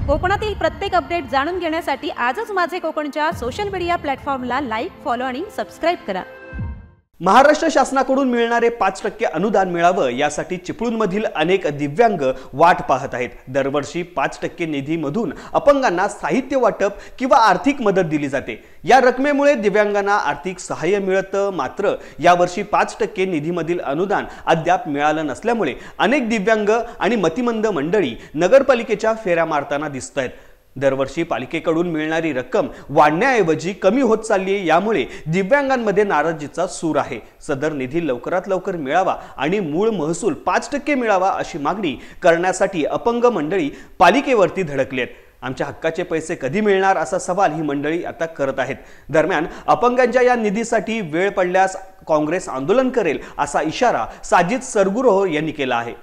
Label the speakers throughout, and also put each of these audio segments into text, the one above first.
Speaker 1: कोकणातील प्रत्येक अपडेट जाणून घेण्यासाठी आजच माझे कोकणच्या सोशल मीडिया प्लॅटफॉर्मला लाईक, फॉलो आणि सबस्क्राइब करा।
Speaker 2: महाराष्ट्र शासनाकडून मिळणारे 5% अनुदान मिळावं यासाठी चिपळूणमधील अनेक दिव्यांग वाट पाहत आहेत। दरवर्षी 5% निधीमधून अपंगांना साहित्य वाटप किंवा आर्थिक मदत दिली जाते। या रकमेमुळे दिव्यांगांना आर्थिक सहाय्य मिळतं, मात्र यावर्षी 5% निधीमधील अनुदान अद्याप मिळालं नसल्यामुळे अनेक दिव्यांग आणि मतिमंद मंडळी नगरपालिकेच्या फेऱ्या मारताना दिसतायत। दरवर्षी पालिकेकडून मिळणारी रक्कम वाढण्याऐवजी कमी होत चालली आहे, यामुळे दिव्यांगांमध्ये नाराजीचा सूर आहे। सदर निधी लवकरात लवकर मिळावा आणि मूळ महसूल 5% मिळावा अशी मागणी करण्यासाठी अपंग मंडळी पालिकेवरती धडकली आहेत। आमच्या हक्काचे पैसे कधी मिळणार असा सवाल ही मंडळी आता करत आहेत। दरम्यान अपंगांच्या या निधीसाठी वेळ पडल्यास काँग्रेस आंदोलन करेल असा इशारा साजिद सरगुरोह यांनी केला आहे।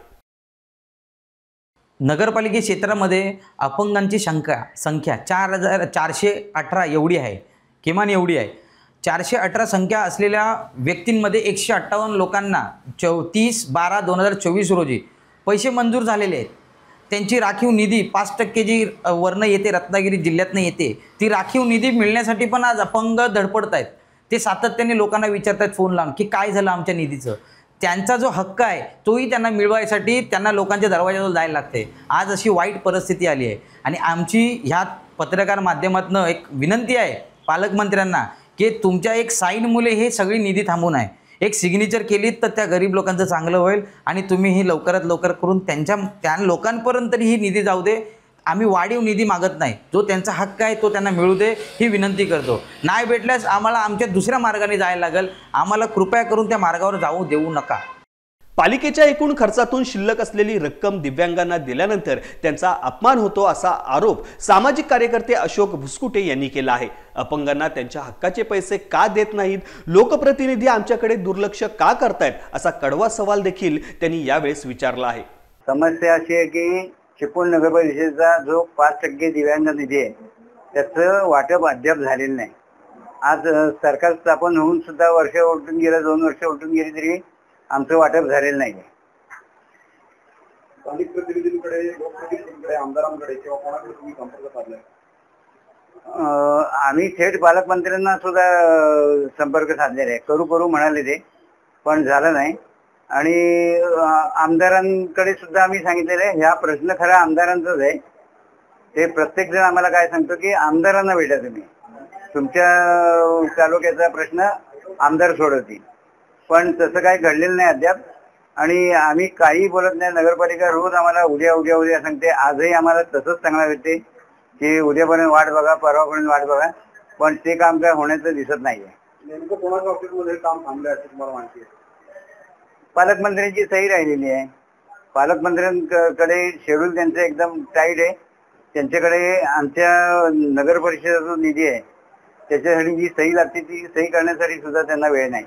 Speaker 3: नगरपालिका क्षेत्रामध्ये अपंगांची संख्या 4418 एवढी आहे, किमान एवढी आहे। 418 संख्या असलेल्या व्यक्तींमध्ये 158 लोकांना 30/12/2024 रोजी पैसे मंजूर झालेले आहेत। त्यांची राखीव निधी 5% जी वर्ण येते, रत्नागिरी जिल्ह्यातनं येते, ती राखीव निधी मिळण्यासाठी पण आज अपंग धडपडत आहेत। ते सातत्याने लोकांना विचारतात फोन लावून की काय झालं आमच्या निधीचं। त्यांचा जो हक्क आहे तोही त्यांना मिळवायसाठी त्यांना लोकांच्या दरवाजाजवळ जायला लागते। आज अशी वाईट परिस्थिती आली आहे आणि आमची ह्या पत्रकार माध्यमातून एक विनंती आहे पालकमंत्र्यांना की तुमच्या एक साईनमुळे हे सगळी निधी थांबून आहे। एक सिग्नेचर केलीत तर त्या गरीब लोकांचं चांगलं होईल आणि तुम्ही ही लवकरात लवकर करून त्या लोकांपर्यंत तरी ही निधी जाऊ दे। आम्ही वाढीव निधी मागत नाही, जो त्यांचा हक्क आहे तो त्यांना मिळू दे ही विनंती करतो। नाही भेटल्यास आम्हाला आमच्या दुसऱ्या मार्गाने जायला लागेल, आम्हाला कृपया करून त्या मार्गावर जाऊ देऊ नका।
Speaker 2: पालिकेच्या एकूण खर्चातून शिल्लक असलेली रक्कम दिव्यांगांना दिल्यानंतर त्यांचा अपमान होतो असा आरोप सामाजिक कार्यकर्ते अशोक भुसकुटे यांनी केला आहे। अपंगांना त्यांच्या हक्काचे पैसे का देत नाहीत, लोकप्रतिनिधी आमच्याकडे दुर्लक्ष का करतायत असा कडवा सवाल देखील त्यांनी यावेळेस विचारला आहे।
Speaker 4: समस्या अशी आहे की चिपळूण नगर परिषदेचा जो 5% दिव्यांग निधी आहे त्याचं वाटप अद्याप झालेलं नाही। आज सरकार स्थापन होऊन सुद्धा वर्ष उलटून गेलं, 2 वर्ष उलटून गेली तरी आमचं वाटप झालेलं नाही।
Speaker 5: स्थानिक प्रतिनिधींकडे, लोकप्रतिनिधींकडे, आमदारांकडे किंवा कोणाकडे तुम्ही संपर्क साधलाय?
Speaker 4: आम्ही थेट पालकमंत्र्यांना सुद्धा संपर्क साधलेला आहे, करू म्हणाले ते, पण झालं नाही। आणि आमदारांकडे सुद्धा आम्ही सांगितलेलं आहे, ह्या प्रश्न खरा आमदारांचाच आहे। ते प्रत्येक जण आम्हाला काय सांगतो की आमदारांना भेटा, तुम्ही तुमच्या तालुक्याचा प्रश्न आमदार सोडवतील, पण तसं काही घडलेलं नाही अद्याप। आणि आम्ही काही बोलत नाही। नगरपालिका रोज आम्हाला उद्या सांगते, आजही आम्हाला तसंच सांगणार होते की उद्यापर्यंत वाट बघा, परवापर्यंत वाट बघा, पण ते काम काय होण्याचं दिसत नाहीये।
Speaker 5: नेमकं कोणाच्या ऑफिसमध्ये काम थांबलंय असं तुम्हाला माहिती आहे?
Speaker 4: पालकमंत्र्यांची सही राहिलेली आहे। पालकमंत्र्यांकडे शेड्यूल त्यांचं एकदम टाईट आहे। त्यांच्याकडे आमच्या नगर परिषदेचा जो निधी आहे त्याच्यासाठी जी सही लागते ती सही करण्यासाठी सुद्धा त्यांना वेळ नाही।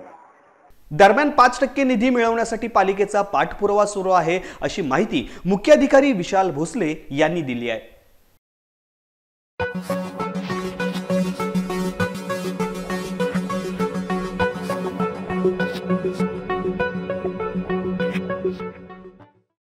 Speaker 2: दरम्यान 5% निधी मिळवण्यासाठी पालिकेचा पाठपुरावा सुरू आहे अशी माहिती मुख्याधिकारी विशाल भोसले यांनी दिली आहे।